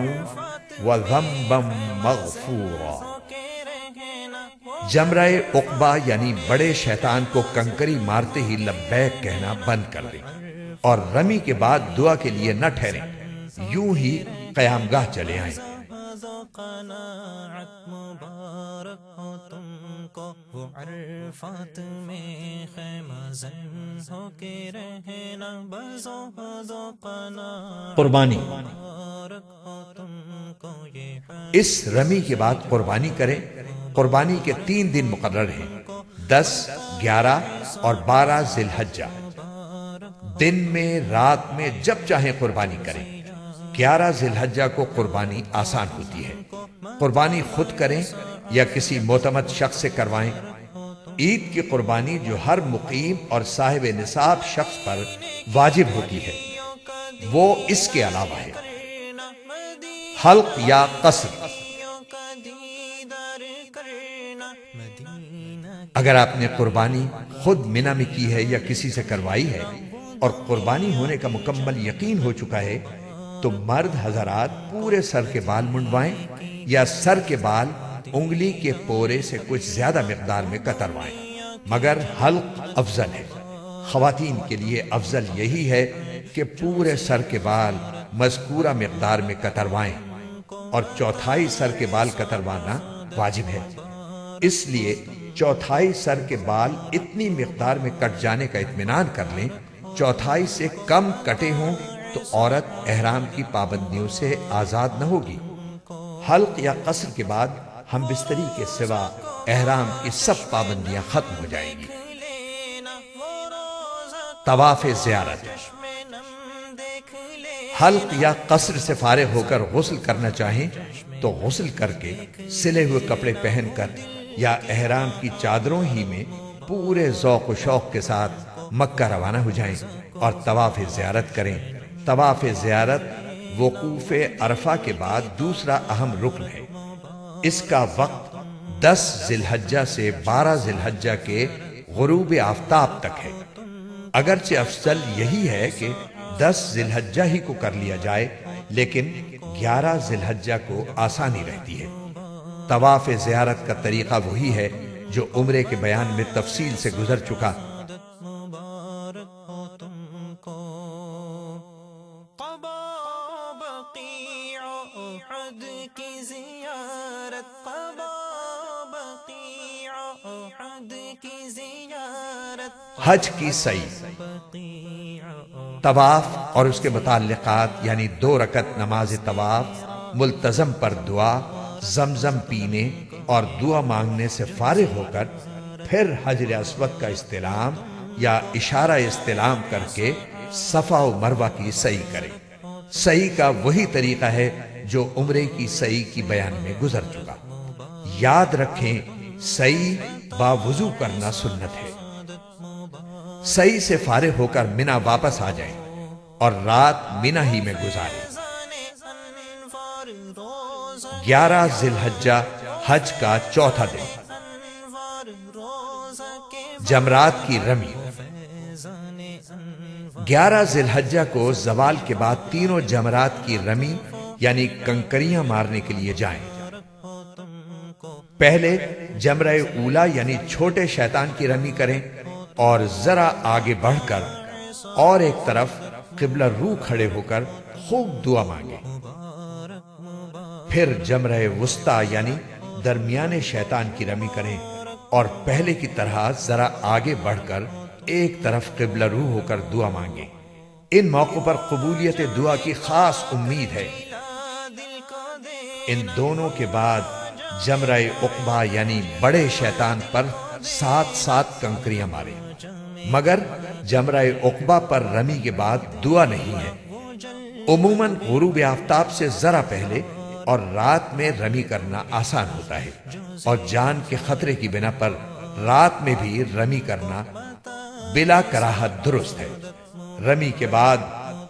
وذنبا مغفورا۔ جمرہ عقبہ یعنی بڑے شیطان کو کنکری مارتے ہی لبیک کہنا بند کر دیں اور رمی کے بعد دعا کے لیے نہ ٹھہریں، یوں ہی قیام گاہ چلے آئیں۔ قناعت مبارک ہو تم کو، وہ عرفات میں خیمہ زن ہو کے رہنا، بزہد و قناعت قربانی۔ مبارک ہو تم کو، یہ اس رمی کے بعد قربانی کریں۔ قربانی کے 3 دن مقرر ہیں، 10، 11 اور 12 ذی الحجہ۔ دن میں رات میں جب چاہیں قربانی کریں۔ 11 ذی الحجہ کو قربانی آسان ہوتی ہے، قربانی خود کریں یا کسی معتمد شخص سے کروائیں۔ عید کی قربانی جو ہر مقیم اور صاحب نصاب شخص پر واجب ہوتی ہے وہ اس کے علاوہ ہے۔ حلق یا قصر۔ اگر آپ نے قربانی خود منی میں کی ہے یا کسی سے کروائی ہے اور قربانی ہونے کا مکمل یقین ہو چکا ہے تو مرد حضرات پورے سر کے بال منڈوائیں یا سر کے بال انگلی کے پورے سے کچھ زیادہ مقدار میں کتروائیں، مگر حلق افضل ہے۔ خواتین کے لیے افضل یہی ہے کہ پورے سر کے بال مذکورہ مقدار میں کتروائیں اور چوتھائی سر کے بال کتروانا واجب ہے۔ اس لیے چوتھائی سر کے بال اتنی مقدار میں کٹ جانے کا اطمینان کر لیں، چوتھائی سے کم کٹے ہوں تو عورت احرام کی پابندیوں سے آزاد نہ ہوگی۔ حلق یا قصر کے بعد ہم بستری کے سوا احرام کی سب پابندیاں ختم ہو جائیں گی۔ طواف زیارت۔ حلق یا قصر سے فارغ ہو کر غسل کرنا چاہیں تو غسل کر کے سلے ہوئے کپڑے پہن کر یا احرام کی چادروں ہی میں پورے ذوق و شوق کے ساتھ مکہ روانہ ہو جائیں اور طواف زیارت کریں۔ طواف زیارت وقوف عرفہ کے بعد دوسرا اہم رکن ہے۔ اس کا وقت 10 ذی الحجہ سے 12 ذی الحجہ کے غروب آفتاب تک ہے۔ اگرچہ افضل یہی ہے کہ 10 ذی الحجہ ہی کو کر لیا جائے، لیکن 11 ذی الحجہ کو آسانی رہتی ہے۔ طواف زیارت کا طریقہ وہی ہے جو عمرے کے بیان میں تفصیل سے گزر چکا۔ مبارک ہو تم کو، قبا بقیع احد کی زیارت، قبا بقیع احد کی زیارت۔ حج کی سعی۔ طواف اور اس کے متعلقات یعنی 2 رکعت نماز طواف، ملتزم پر دعا، زمزم پینے اور دعا مانگنے سے فارغ ہو کر پھر حجر اسود کا استلام یا اشارہ استلام کر کے صفا و مروہ کی سعی کریں۔ سعی کا وہی طریقہ ہے جو عمرے کی سعی کی بیان میں گزر چکا۔ یاد رکھیں سعی باوضو کرنا سنت ہے۔ سعی سے فارغ ہو کر منی واپس آ جائیں اور رات منی ہی میں گزاریں۔ 11 ذی الحجہ حج کا چوتھا دن۔ جمرات کی رمی۔ 11 ذی الحجہ کو زوال کے بعد تینوں جمرات کی رمی یعنی کنکریاں مارنے کے لیے جائیں۔ پہلے جمرہ اولا یعنی چھوٹے شیطان کی رمی کریں اور ذرا آگے بڑھ کر اور ایک طرف قبلہ رو کھڑے ہو کر خوب دعا مانگیں۔ پھر جمرہ وسطی یعنی درمیانے شیطان کی رمی کریں اور پہلے کی طرح ذرا آگے بڑھ کر ایک طرف قبلہ رو ہو کر دعا مانگیں۔ ان موقعوں پر قبولیت دعا کی خاص امید ہے۔ ان دونوں کے بعد جمرہ عقبہ یعنی بڑے شیطان پر 7 کنکریاں ماریں، مگر جمرہ عقبہ پر رمی کے بعد دعا نہیں ہے۔ عموماً غروب آفتاب سے ذرا پہلے اور رات میں رمی کرنا آسان ہوتا ہے، اور جان کے خطرے کی بنا پر رات میں بھی رمی کرنا بلا کراہت درست ہے۔ رمی کے بعد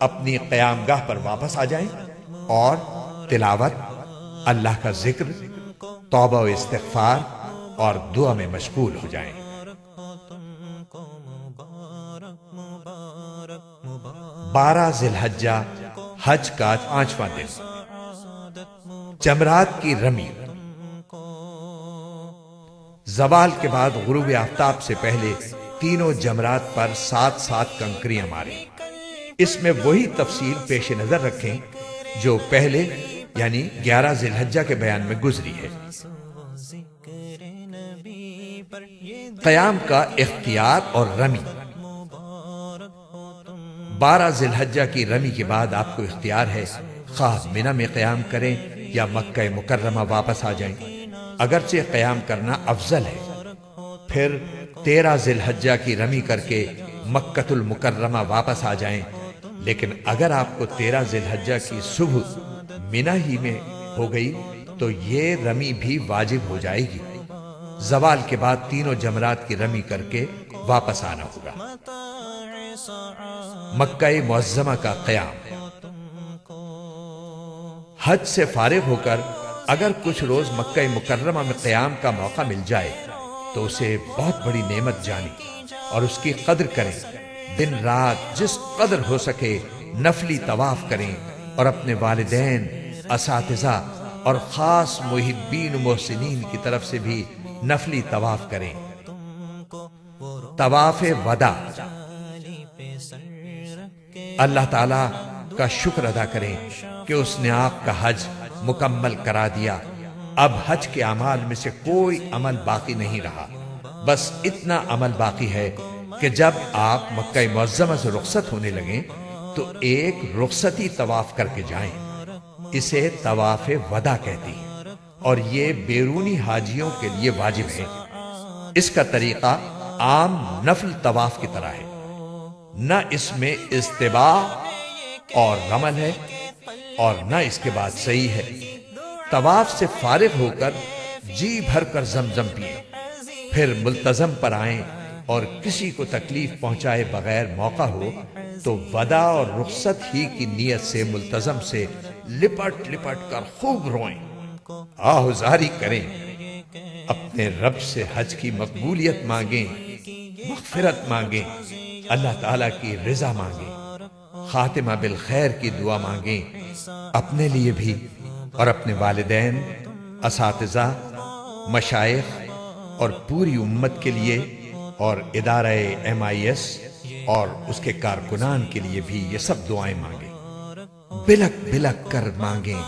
اپنی قیام گاہ پر واپس آ جائیں اور تلاوت، اللہ کا ذکر، توبہ و استغفار اور دعا میں مشغول ہو جائیں۔ 12 ذی-الحجہ حج کا 5واں دن۔ جمرات کی رمی، زوال کے بعد غروب آفتاب سے پہلے تینوں جمرات پر 7 کنکریاں ماریں۔ اس میں وہی تفصیل پیش نظر رکھیں جو پہلے یعنی 11 ذی-الحجہ کے بیان میں گزری ہے۔ قیام کا اختیار اور رمی، 12 ذی-الحجہ کی رمی کے بعد آپ کو اختیار ہے خواہ منی میں قیام کریں یا مکہ مکرمہ واپس آ جائیں، اگرچہ قیام کرنا افضل ہے۔ پھر 13 ذی-الحجہ کی رمی کر کے مکہ المکرمہ واپس آ جائیں، لیکن اگر آپ کو 13 ذی-الحجہ کی صبح منی ہی میں ہو گئی تو یہ رمی بھی واجب ہو جائے گی۔ زوال کے بعد تینوں جمرات کی رمی کر کے واپس آنا ہوگا۔ مکہ معظمہ کا قیام، حج سے فارغ ہو کر اگر کچھ روز مکہ مکرمہ میں قیام کا موقع مل جائے تو اسے بہت بڑی نعمت جانی اور اس کی قدر کریں۔ دن رات جس قدر ہو سکے نفلی طواف کریں اور اپنے والدین، اساتذہ اور خاص محبین و محسنین کی طرف سے بھی نفلی طواف کریں۔ طواف وداع، اللہ تعالی کا شکر ادا کریں کہ اس نے آپ کا حج مکمل کرا دیا۔ اب حج کے اعمال میں سے کوئی عمل باقی نہیں رہا، بس اتنا عمل باقی ہے کہ جب آپ مکہ معظمہ سے رخصت ہونے لگیں تو ایک رخصتی طواف کر کے جائیں، اسے طواف وداع کہتی ہیں، اور یہ بیرونی حاجیوں کے لیے واجب ہے۔ اس کا طریقہ عام نفل طواف کی طرح ہے، نہ اس میں استباع اور رمل ہے اور نہ اس کے بعد سعی ہے۔ طواف سے فارغ ہو کر جی بھر کر زمزم پئیں، پھر ملتزم پر آئیں اور کسی کو تکلیف پہنچائے بغیر موقع ہو تو وداع اور رخصت ہی کی نیت سے ملتزم سے لپٹ لپٹ کر خوب روئیں، آہوزاری کریں، اپنے رب سے حج کی مقبولیت مانگیں، مغفرت مانگیں، اللہ تعالیٰ کی رضا مانگیں، خاتمہ بالخیر کی دعا مانگیں، اپنے لیے بھی اور اپنے والدین، اساتذہ، مشائخ اور پوری امت کے لیے اور ادارہ MIS اور اس کے کارکنان کے لیے بھی یہ سب دعائیں مانگیں، بلک بلک کر مانگیں۔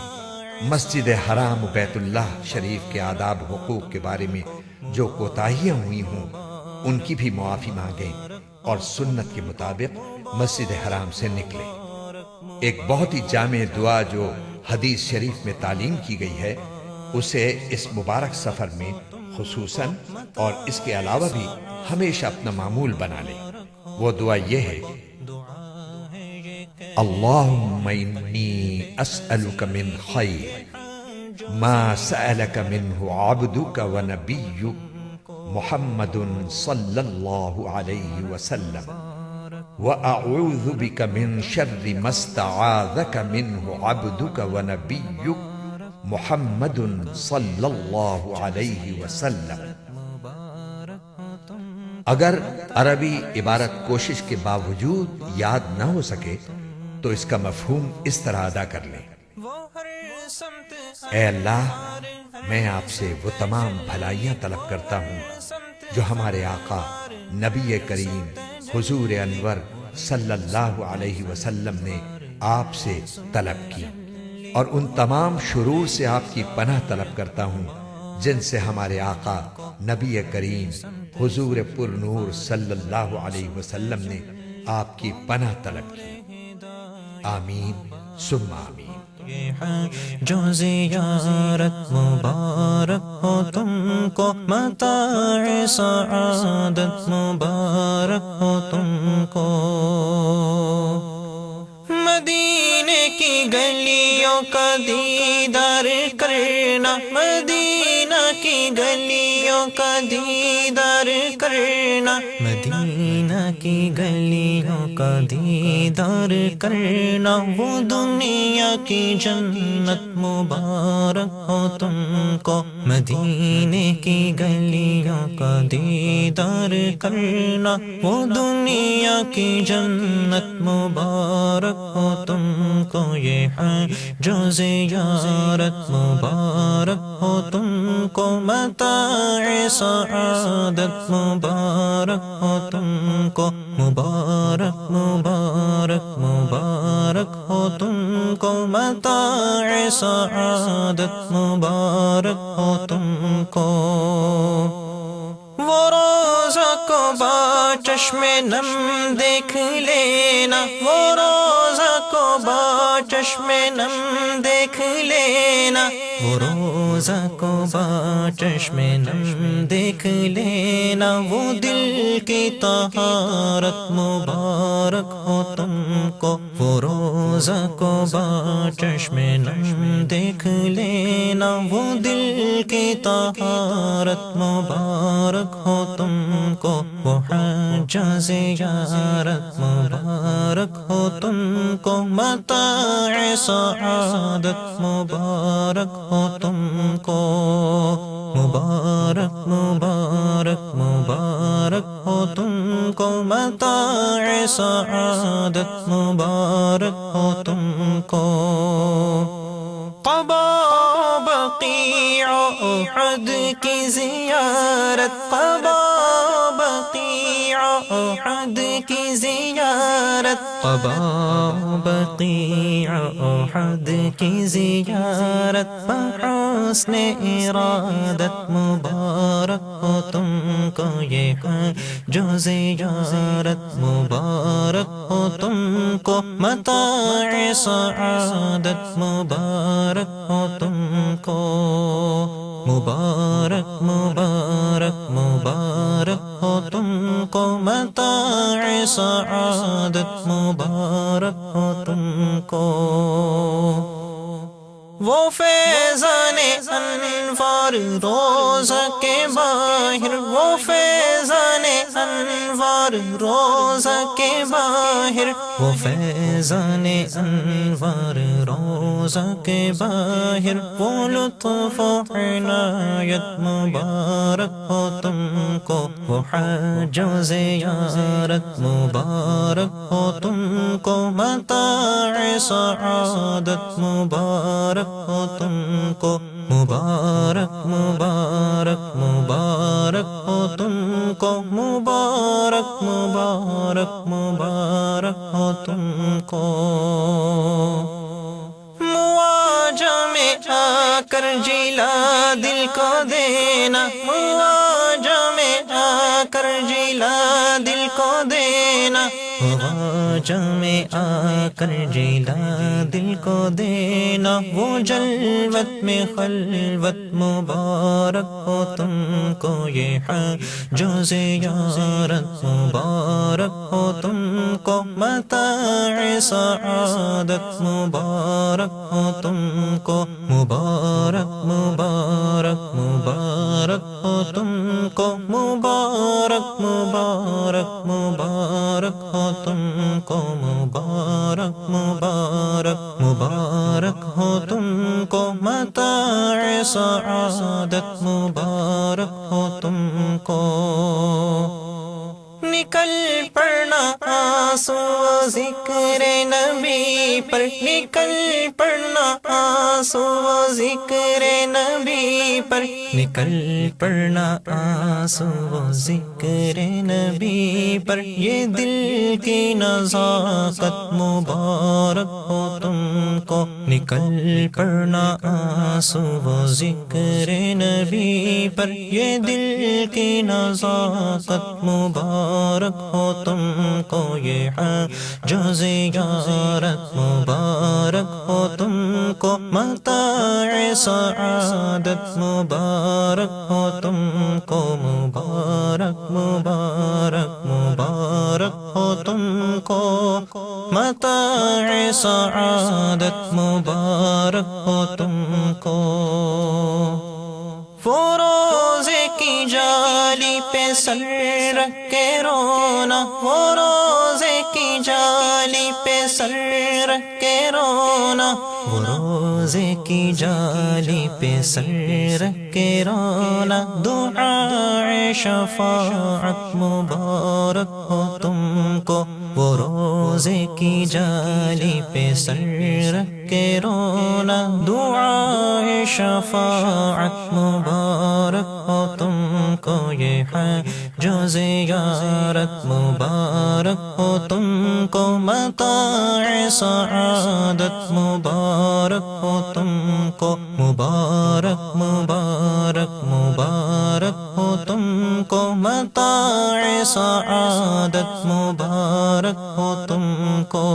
مسجد حرام و بیت اللہ شریف کے آداب حقوق کے بارے میں جو کوتاہیاں ہوئی ہوں ان کی بھی معافی مانگیں اور سنت کے مطابق مسجد حرام سے نکلیں۔ ایک بہت ہی جامع دعا جو حدیث شریف میں تعلیم کی گئی ہے اسے اس مبارک سفر میں خصوصاً اور اس کے علاوہ بھی ہمیشہ اپنا معمول بنا لیں۔ وہ دعا یہ ہے: اللہم انی اسألک من خیر ما سألک منہ عبدک و نبیک محمد صلی اللہ علیہ وسلم وأعوذ بک من شر ما استعاذک منہ عبدک و نبیک محمد صلی اللہ علیہ وسلم۔ اگر عربی عبارت کوشش کے باوجود یاد نہ ہو سکے تو اس کا مفہوم اس طرح ادا کر لیں: اے اللہ، میں آپ سے وہ تمام بھلائیاں طلب کرتا ہوں جو ہمارے آقا نبی کریم حضور انور صلی اللہ علیہ وسلم نے آپ سے طلب کی، اور ان تمام شرور سے آپ کی پناہ طلب کرتا ہوں جن سے ہمارے آقا نبی کریم حضور پر نور صلی اللہ علیہ وسلم نے آپ کی پناہ طلب کی۔ آمین ثم آمین۔ جو زیارت مبارک ہو تم کو، متاع سعادت مبارک ہو تم کو، مدینے کی گلیوں کا دیدار کرنا، مدینہ کی گلیوں کا دیدار کرنا، کرنا مدینہ کی گلیوں کا دیدار کرنا وہ دنیا کی جنت مبارک ہو تم کو مدینے کی گلیوں کا دیدار کرنا وہ دنیا کی جنت مبارک ہو تم کو یہ ہے جو زیارت مبارک ہو تم کو متاع سعادت مبارک ہو تم کو مبارک مبارک مبارک ہو تم کو متاع سعادت مبارک ہو تم کو وہ روزہ کو با چشم نم دیکھ لینا وہ روزہ کو با چشم نم دیکھ لینا وہ روزہ کو با چشم نم دیکھ لینا وہ دل کی طہارت مبارک ہو تم کو وہ روزہ کو با چشم نم دیکھ لینا وہ دل کی طہارت مبارک ہو تم کو وہ حج زیارت مبارک ہو تم کو متاع سعادت مبارک ہو تم کو مبارک مبارک مبارک ہو تم کو متاع سعادت مبارک ہو تم کو قبا بقیع احد کی زیارت قبا بقیع احد کی زیارت قبا بقیع احد کی زیارت بحسن ارادت مبارک ہو تم کو یہ ہے جو زیارت مبارک ہو تم کو متاع سعادت مبارک ہو تم کو مبارک مبارک مبارک ہو تم کو متاع سعادت مبارک ہو تم کو وہ فیضان انوار روزہ کے باہر وہ فیضان انوار روزہ کے باہر وہ فیضان انوار روزہ کے باہر وہ لطف و عنایت مبارک ہو تم کو وہ حج و زیارت مبارک ہو تم کو متاع سعادت مبارک ہو تم کو مبارک مبارک مبارک ہو تم کو مبارک مبارک مبارک ہو تم کو مواجہ میں آ کر جلا دل کو دینا مواجہ میں آ کر جلا دل کو دینا مواجہ میں آ کر جلا دل کو دینا وہ جلوت میں خلوت مبارک ہو تم کو یہ ہے جو زیارت مبارک ہو تم کو متاع سعادت مبارک ہو تم کو مبارک مبارک مبارک ہو تم کو مبارک مبارک مبارک ہو تم کو مبارک مبارک مبارک ہو تم کو متاع سعادت مبارک ہو تم کو نکل پڑنا آنسو ذکر نبی پر نکل پڑنا آنسو ذکر نبی پر نکل پڑنا آنسو ذکر نبی پر یہ دل کی نزاکت مبارک ہو تم کو نکل پڑنا آنسو ذکر نبی پر یہ دل کی نزاکت مبارک ہو تم کو یہ ہے جو زیارت مبارک ہو تم کو متاع سعادت مبارک ہو تم کو مبارک مبارک مبارک ہو تم کو متاع سعادت مبارک ہو تم کو وہ روزے کی جالی پہ سر رکھ کے رونا، وہ روزے کی جالی پہ سر رکھ کے رونا، وہ روزے کی جالی پہ سر رکھ کے رونا، دعائے شفاعت مبارک ہو تم کو، وہ روزے کی جالی پہ سر رکھ کے رونا، دعائے شفاعت مبارک ہو تم کو، یہ ہے جو زیارت مبارک ہو تم کو، متاع سعادت مبارک ہو تم کو، مبارک مبارک مبارک ہو تم کو، متاع سعادت مبارک ہو تم کو۔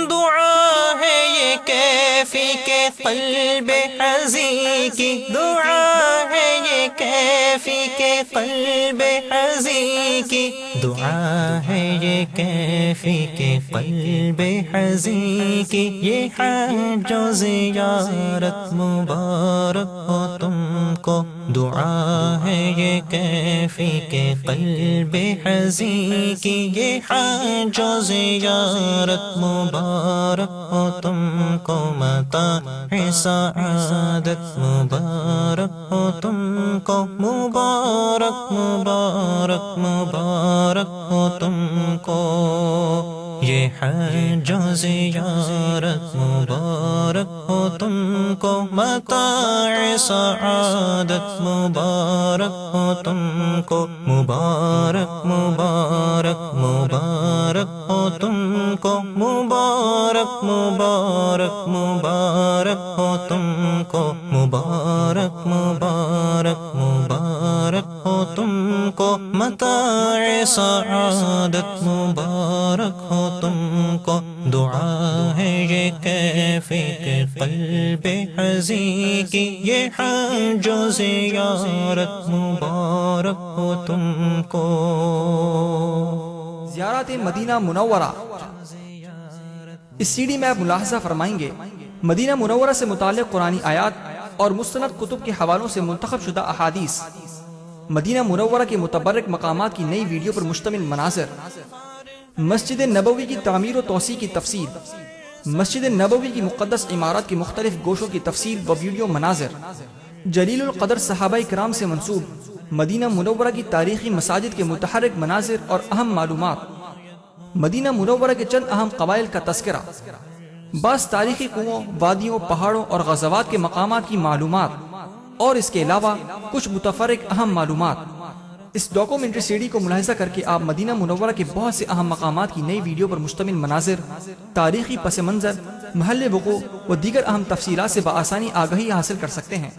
دعا ہے یہ کیفی کے قلب حزین کی، دعا ہے یہ کیفی کے قلب حزین کی، دعا ہے یہ کیفی کے قلب حزین کی، یہ حج و زیارت مبارک ہو تم کو، دعا ہے یہ کیفی کے قلب حزین کی، یہ حج و زیارت مبارک ہو تم کو، متاع سعادت مبارک ہو تم کو، مبارک مبارک مبارک ہو تم کو، یہ حج و زیارت مبارک ہو تم کو، متاع سعادت مبارک ہو تم کو، مبارک مبارک مبارک ہو تم کو، مبارک مبارک مبارک ہو تم کو، مبارک مبارک مبارک ہو تم کو، متاع سعادت مبارک ہو تم کو، دعا ہے یہ کیفی کے قلب حزین کی، یہ حج و زیارت مبارک ہو تم کو۔ زیارت مدینہ منورہ۔ اس سی ڈی میں آپ ملاحظہ فرمائیں گے مدینہ منورہ سے متعلق قرآنی آیات اور مستند کتب کے حوالوں سے منتخب شدہ احادیث، مدینہ منورہ کے متبرک مقامات کی نئی ویڈیو پر مشتمل مناظر، مسجد نبوی کی تعمیر و توسیع کی تفصیل، مسجد نبوی کی مقدس عمارات کی مختلف گوشوں کی تفصیل و ویڈیو مناظر، جلیل القدر صحابہ کرام سے منسوب مدینہ منورہ کی تاریخی مساجد کے متحرک مناظر اور اہم معلومات، مدینہ منورہ کے چند اہم قبائل کا تذکرہ، بعض تاریخی کنووں، وادیوں، پہاڑوں اور غزوات کے مقامات کی معلومات، اور اس کے علاوہ کچھ متفرق اہم معلومات۔ اس ڈاکومنٹری سی ڈی کو ملاحظہ کر کے آپ مدینہ منورہ کے بہت سے اہم مقامات کی نئی ویڈیو پر مشتمل مناظر، تاریخی پس منظر، محل وقوع و دیگر اہم تفصیلات سے بآسانی آگاہی حاصل کر سکتے ہیں۔